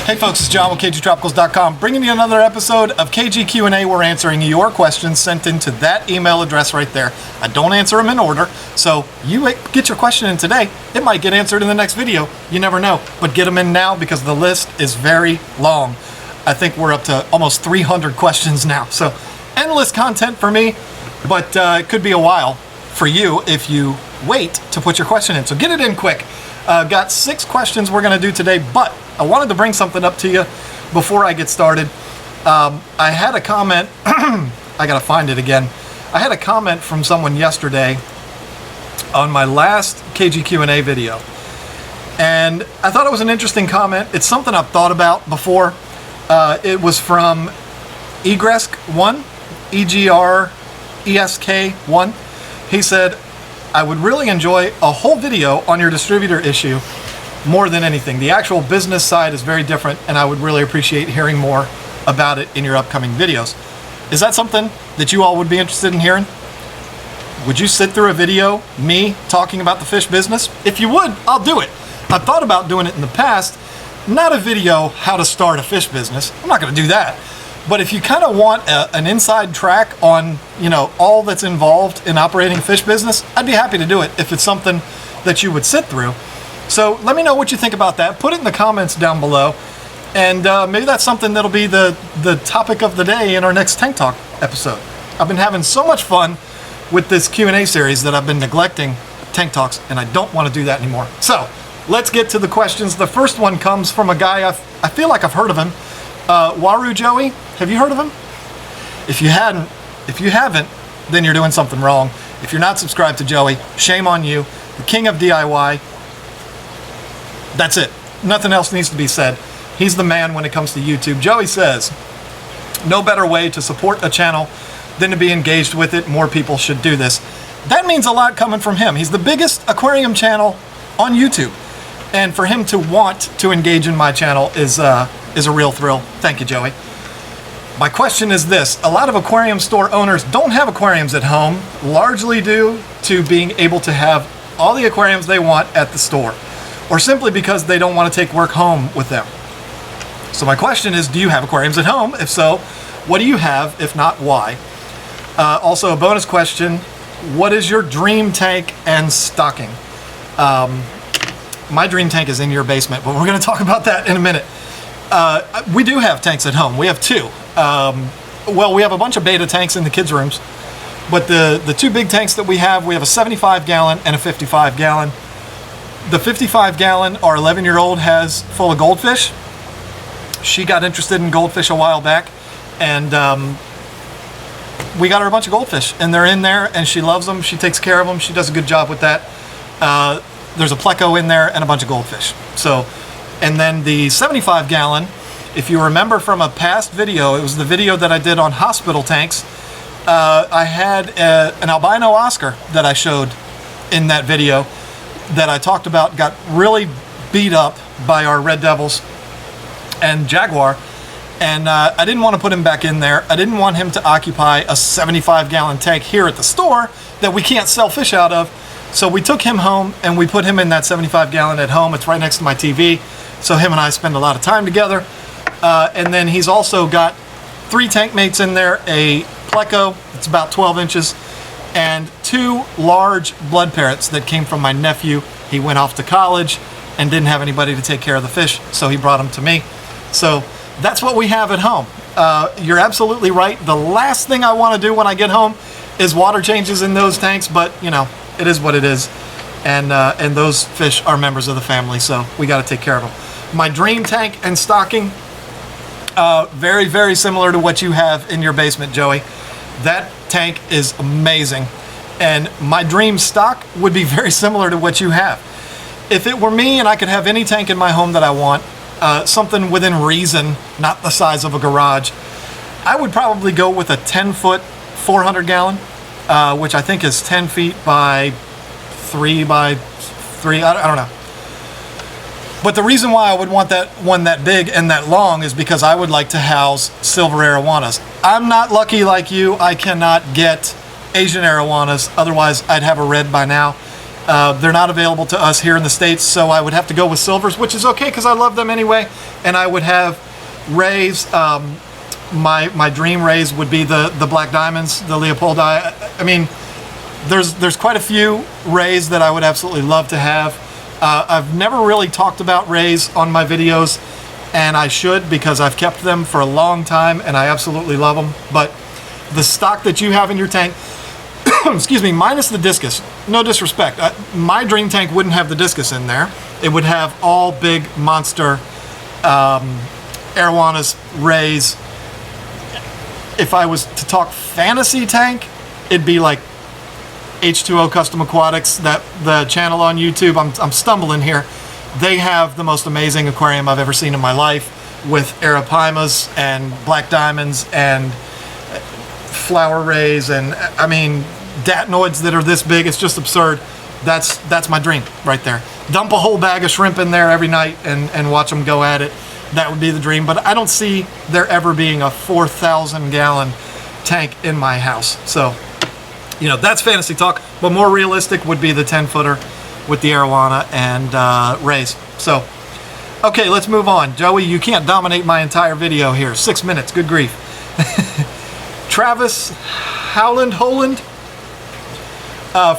Hey folks, it's John with KGTropicals.com, bringing you another episode of KGQandA. We're answering your questions sent into that email address right there. I don't answer them in order, so you get your question in today. It might get answered in the next video. You never know, but get them in now because the list is very long. I think we're up to almost 300 questions now, so endless content for me, but it could be a while for you if you wait to put your question in. So get it in quick. Got 6 questions we're going to do today, but I wanted to bring something up to you before I get started. I had a comment, I got to find it again. I had a comment from someone yesterday on my last KGQandA video, and I thought it was an interesting comment. It's something I've thought about before. It was from Egresk1, EGRESK1. He said, I would really enjoy a whole video on your distributor issue more than anything. The actual business side is very different, and I would really appreciate hearing more about it in your upcoming videos. Is that something that you all would be interested in hearing? Would you sit through a video, me talking about the fish business? If you would, I'll do it. I've thought about doing it in the past. Not a video, how to start a fish business. I'm not going to do that. But if you kind of want an inside track on, all that's involved in operating a fish business, I'd be happy to do it if it's something that you would sit through. So let me know what you think about that. Put it in the comments down below. And maybe that's something that'll be the topic of the day in our next Tank Talk episode. I've been having so much fun with this Q&A series that I've been neglecting Tank Talks, and I don't want to do that anymore. So let's get to the questions. The first one comes from a guy, I feel like I've heard of him. Waru Joey, have you heard of him? If you haven't, then you're doing something wrong. If you're not subscribed to Joey, shame on you. The king of DIY. That's it. Nothing else needs to be said. He's the man when it comes to YouTube. Joey says, no better way to support a channel than to be engaged with it. More people should do this. That means a lot coming from him. He's the biggest aquarium channel on YouTube. And for him to want to engage in my channel is a real thrill. Thank you, Joey. My question is this. A lot of aquarium store owners don't have aquariums at home, largely due to being able to have all the aquariums they want at the store, or simply because they don't want to take work home with them. So my question is, do you have aquariums at home? If so, what do you have? If not, why? Also, a bonus question, what is your dream tank and stocking? My dream tank is in your basement, but we're going to talk about that in a minute. We do have tanks at home. We have 2. Well, we have a bunch of beta tanks in the kids' rooms, but the 2 big tanks that we have a 75-gallon and a 55-gallon. The 55-gallon, our 11-year-old has full of goldfish. She got interested in goldfish a while back, and we got her a bunch of goldfish, and they're in there, and she loves them. She takes care of them. She does a good job with that. There's a pleco in there and a bunch of goldfish. So, and then the 75-gallon, if you remember from a past video, it was the video that I did on hospital tanks. I had an albino Oscar that I showed in that video that I talked about, got really beat up by our Red Devils and Jaguar, and I didn't want to put him back in there. I didn't want him to occupy a 75-gallon tank here at the store that we can't sell fish out of. So we took him home and we put him in that 75-gallon at home. It's right next to my TV, so him and I spend a lot of time together. And then he's also got 3 tank mates in there, a pleco, it's about 12 inches, and 2 large blood parrots that came from my nephew. He went off to college and didn't have anybody to take care of the fish, so he brought them to me. So that's what we have at home. You're absolutely right. The last thing I want to do when I get home is water changes in those tanks, but it is what it is. And those fish are members of the family, so we got to take care of them. My dream tank and stocking, very, very similar to what you have in your basement, Joey. That tank is amazing. And my dream stock would be very similar to what you have. If it were me and I could have any tank in my home that I want, something within reason, not the size of a garage, I would probably go with a 10-foot, 400-gallon, which I think is 10 feet by 3 by 3, I don't know. But the reason why I would want that one that big and that long is because I would like to house silver arowanas. I'm not lucky like you. I cannot get Asian arowanas, otherwise I'd have a red by now. They're not available to us here in the States, so I would have to go with silvers, which is okay because I love them anyway. And I would have rays. My dream rays would be the black diamonds, the Leopoldi. I mean, there's quite a few rays that I would absolutely love to have. I've never really talked about rays on my videos, and I should, because I've kept them for a long time and I absolutely love them. But the stock that you have in your tank, excuse me, minus the discus, no disrespect, my dream tank wouldn't have the discus in there. It would have all big monster arowanas, rays. If I was to talk fantasy tank, it'd be like H2O Custom Aquatics, that the channel on YouTube. I'm stumbling here. They have the most amazing aquarium I've ever seen in my life, with arapaimas and black diamonds and flower rays, and I mean datinoids that are this big. It's just absurd. That's my dream right there. Dump a whole bag of shrimp in there every night and watch them go at it. That would be the dream. But I don't see there ever being a 4,000 gallon tank in my house. So, you know, that's fantasy talk, but more realistic would be the 10-footer with the arowana and rays. So, okay, let's move on. Joey, you can't dominate my entire video here. 6 minutes, good grief. Travis Holland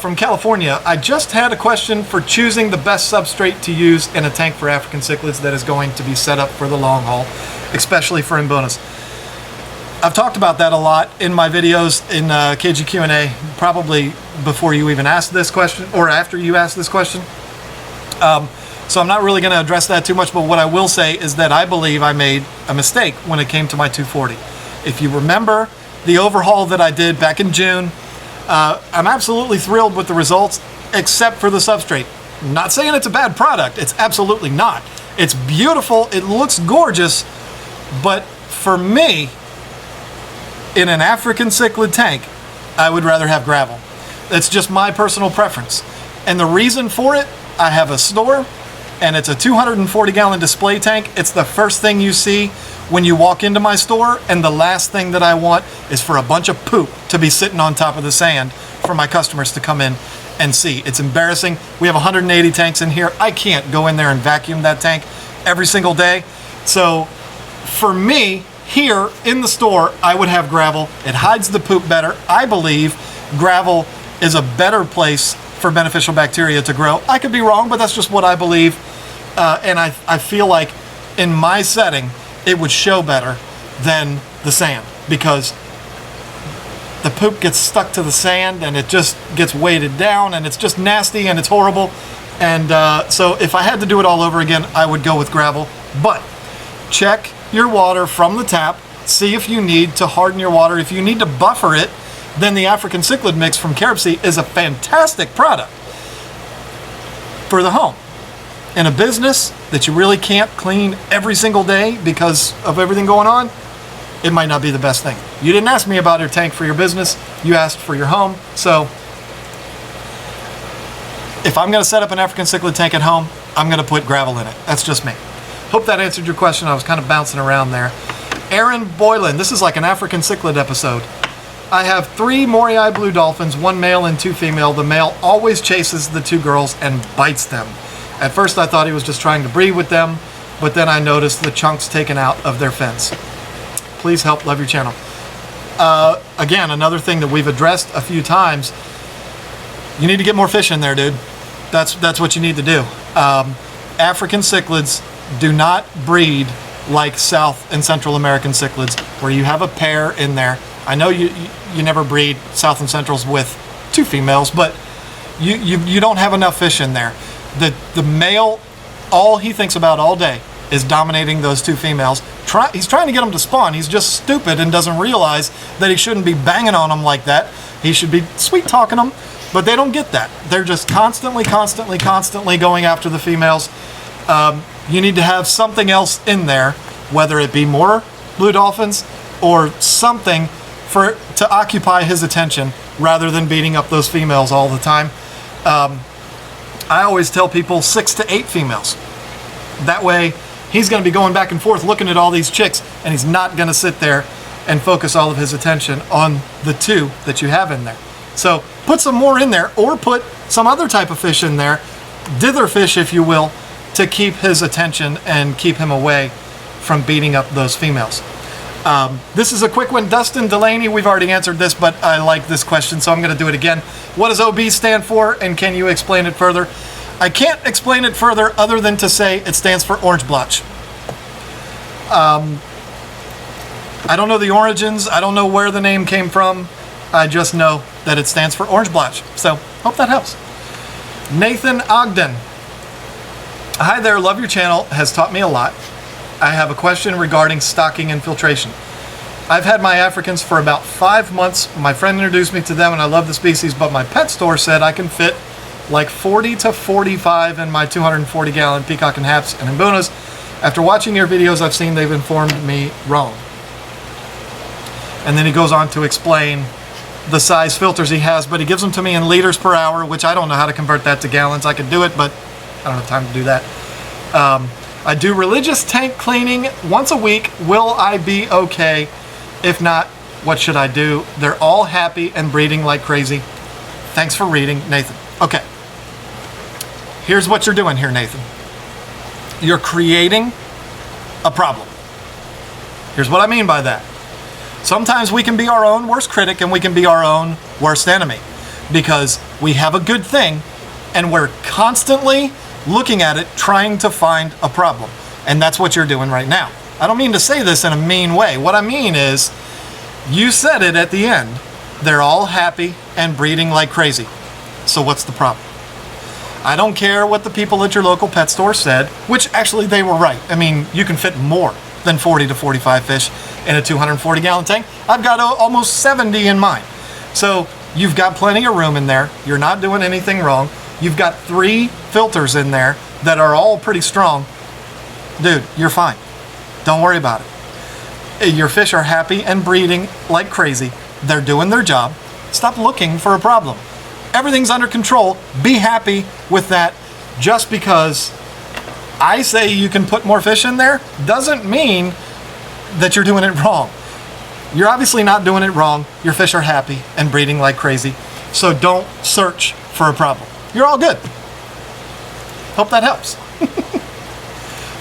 from California. I just had a question for choosing the best substrate to use in a tank for African cichlids that is going to be set up for the long haul, especially for Mbunas. I've talked about that a lot in my videos in KGQandA, probably before you even asked this question, or after you asked this question. So I'm not really going to address that too much, but what I will say is that I believe I made a mistake when it came to my 240. If you remember the overhaul that I did back in June, I'm absolutely thrilled with the results, except for the substrate. I'm not saying it's a bad product. It's absolutely not. It's beautiful. It looks gorgeous. But for me, in an African cichlid tank, I would rather have gravel. It's just my personal preference. And the reason for it, I have a store, and it's a 240 gallon display tank. It's the first thing you see when you walk into my store, and the last thing that I want is for a bunch of poop to be sitting on top of the sand for my customers to come in and see. It's embarrassing. We have 180 tanks in here. I can't go in there and vacuum that tank every single day. So for me, here in the store, I would have gravel. It hides the poop better. I believe gravel is a better place for beneficial bacteria to grow. I could be wrong, but that's just what I believe. And I feel like in my setting, it would show better than the sand, because the poop gets stuck to the sand and it just gets weighted down, and it's just nasty and it's horrible. And so if I had to do it all over again, I would go with gravel. But check your water from the tap, see if you need to harden your water. If you need to buffer it, then the African cichlid mix from Caribsea is a fantastic product for the home. In a business that you really can't clean every single day because of everything going on, it might not be the best thing. You didn't ask me about your tank for your business, you asked for your home. So if I'm going to set up an African cichlid tank at home, I'm going to put gravel in it. That's just me. Hope that answered your question. I was kind of bouncing around there. Aaron Boylan, this is like an African cichlid episode. I have 3 Morii blue dolphins, 1 male and 2 female. The male always chases the 2 girls and bites them. At first I thought he was just trying to breed with them, but then I noticed the chunks taken out of their fins. Please help, love your channel. Again, another thing that we've addressed a few times, you need to get more fish in there, dude. That's what you need to do. African cichlids do not breed like South and Central American cichlids, where you have a pair in there. I know you never breed South and Centrals with 2 females, but you don't have enough fish in there. The male, all he thinks about all day is dominating those 2 females. He's trying to get them to spawn. He's just stupid and doesn't realize that he shouldn't be banging on them like that. He should be sweet talking them, but they don't get that. They're just constantly going after the females. You need to have something else in there, whether it be more blue dolphins or something to occupy his attention rather than beating up those females all the time. I always tell people 6 to 8 females. That way he's going to be going back and forth looking at all these chicks, and he's not going to sit there and focus all of his attention on the 2 that you have in there. So put some more in there, or put some other type of fish in there, dither fish if you will, to keep his attention and keep him away from beating up those females. This is a quick one. Dustin Delaney, we've already answered this, but I like this question, so I'm going to do it again. What does OB stand for, and can you explain it further? I can't explain it further other than to say it stands for orange blotch. I don't know the origins. I don't know where the name came from. I just know that it stands for orange blotch. So, hope that helps. Nathan Ogden. Hi there, love your channel. Has taught me a lot. I have a question regarding stocking and filtration. I've had my Africans for about 5 months. My friend introduced me to them and I love the species, but my pet store said I can fit like 40 to 45 in my 240 gallon peacock and haps and imbunas. After watching your videos, I've seen they've informed me wrong. And then he goes on to explain the size filters he has, but he gives them to me in liters per hour, which I don't know how to convert that to gallons. I could do it, but I don't have time to do that. I do religious tank cleaning once a week. Will I be okay? If not, what should I do? They're all happy and breeding like crazy. Thanks for reading, Nathan. Okay. Here's what you're doing here, Nathan. You're creating a problem. Here's what I mean by that. Sometimes we can be our own worst critic and we can be our own worst enemy because we have a good thing and we're constantly looking at it, trying to find a problem. And that's what you're doing right now. I don't mean to say this in a mean way. What I mean is, you said it at the end. They're all happy and breeding like crazy. So what's the problem? I don't care what the people at your local pet store said, which actually they were right. I mean, you can fit more than 40 to 45 fish in a 240 gallon tank. I've got almost 70 in mine. So you've got plenty of room in there. You're not doing anything wrong. You've got 3 filters in there that are all pretty strong. Dude, you're fine. Don't worry about it. Your fish are happy and breeding like crazy. They're doing their job. Stop looking for a problem. Everything's under control. Be happy with that. Just because I say you can put more fish in there doesn't mean that you're doing it wrong. You're obviously not doing it wrong. Your fish are happy and breeding like crazy. So don't search for a problem. You're all good. Hope that helps.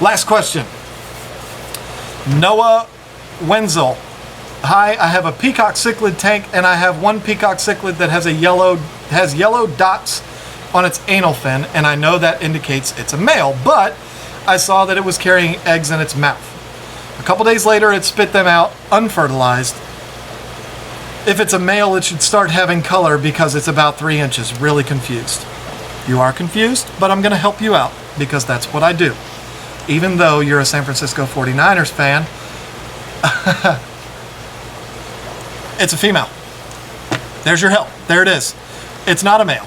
Last question. Noah Wenzel. Hi, I have a peacock cichlid tank and I have one peacock cichlid that has yellow dots on its anal fin, and I know that indicates it's a male, but I saw that it was carrying eggs in its mouth. A couple days later, it spit them out unfertilized. If it's a male, it should start having color because it's about 3 inches. Really confused. You are confused, but I'm going to help you out because that's what I do. Even though you're a San Francisco 49ers fan, it's a female. There's your help. There it is. It's not a male.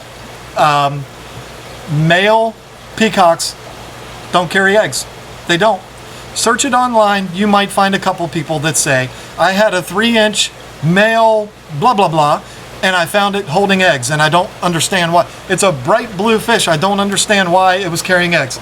Male peacocks don't carry eggs. They don't. Search it online. You might find a couple people that say, I had a 3-inch male blah, blah, blah, and I found it holding eggs, and I don't understand why. It's a bright blue fish. I don't understand why it was carrying eggs.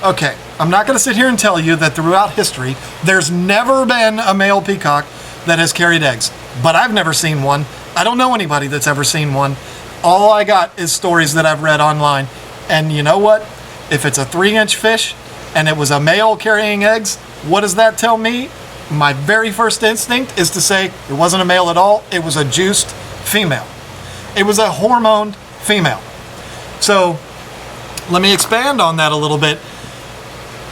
Okay, I'm not going to sit here and tell you that throughout history, there's never been a male peacock that has carried eggs. But I've never seen one. I don't know anybody that's ever seen one. All I got is stories that I've read online. And you know what? If it's a 3-inch fish and it was a male carrying eggs, what does that tell me? My very first instinct is to say it wasn't a male at all. It was a juiced female. It was a hormoned female. So let me expand on that a little bit.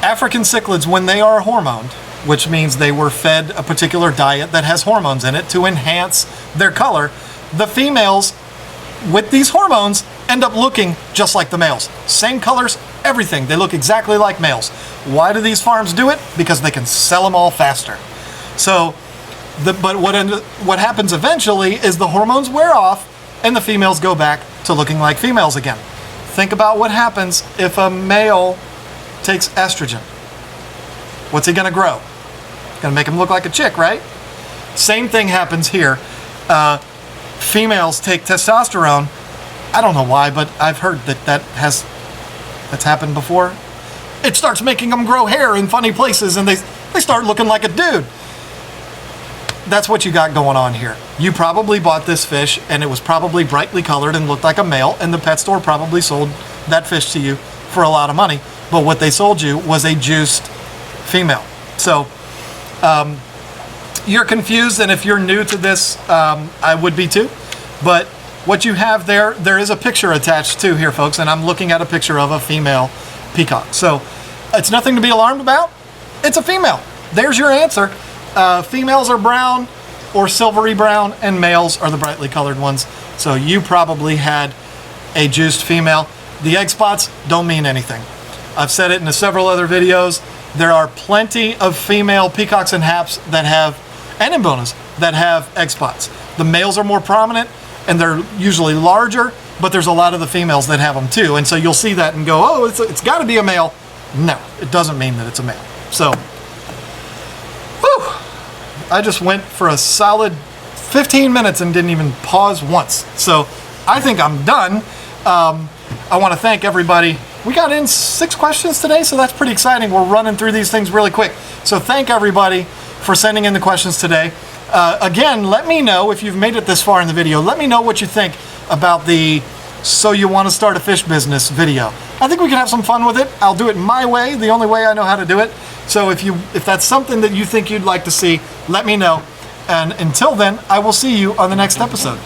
African cichlids, when they are hormoned, which means they were fed a particular diet that has hormones in it to enhance their color, the females with these hormones end up looking just like the males. Same colors, everything. They look exactly like males. Why do these farms do it? Because they can sell them all faster. So, but what happens eventually is the hormones wear off and the females go back to looking like females again. Think about what happens if a male takes estrogen. What's he gonna grow? Gonna make him look like a chick, right? Same thing happens here. Females take testosterone. I don't know why, but I've heard that's happened before. It starts making them grow hair in funny places and they start looking like a dude. that's what you got going on here. You probably bought this fish and it was probably brightly colored and looked like a male, and the pet store probably sold that fish to you for a lot of money. But what they sold you was a juiced female. So you're confused, and if you're new to this, I would be too. But what you have there is a picture attached to here, folks, and I'm looking at a picture of a female peacock. So it's nothing to be alarmed about. It's a female. There's your answer. Females are brown or silvery brown, and males are the brightly colored ones. So you probably had a juiced female. The egg spots don't mean anything. I've said it in several other videos. There are plenty of female peacocks and haps that have, and imbonas, that have egg spots. The males are more prominent and they're usually larger, but there's a lot of the females that have them too. And so you'll see that and go, oh, it's got to be a male. No, it doesn't mean that it's a male. So, whew, I just went for a solid 15 minutes and didn't even pause once. So I think I'm done. I want to thank everybody. We got in 6 questions today, so that's pretty exciting. We're running through these things really quick. So thank everybody for sending in the questions today. Again, let me know if you've made it this far in the video. Let me know what you think about the So You Want to Start a Fish Business video. I think we can have some fun with it. I'll do it my way, the only way I know how to do it. So if that's something that you think you'd like to see, let me know. And until then, I will see you on the next episode.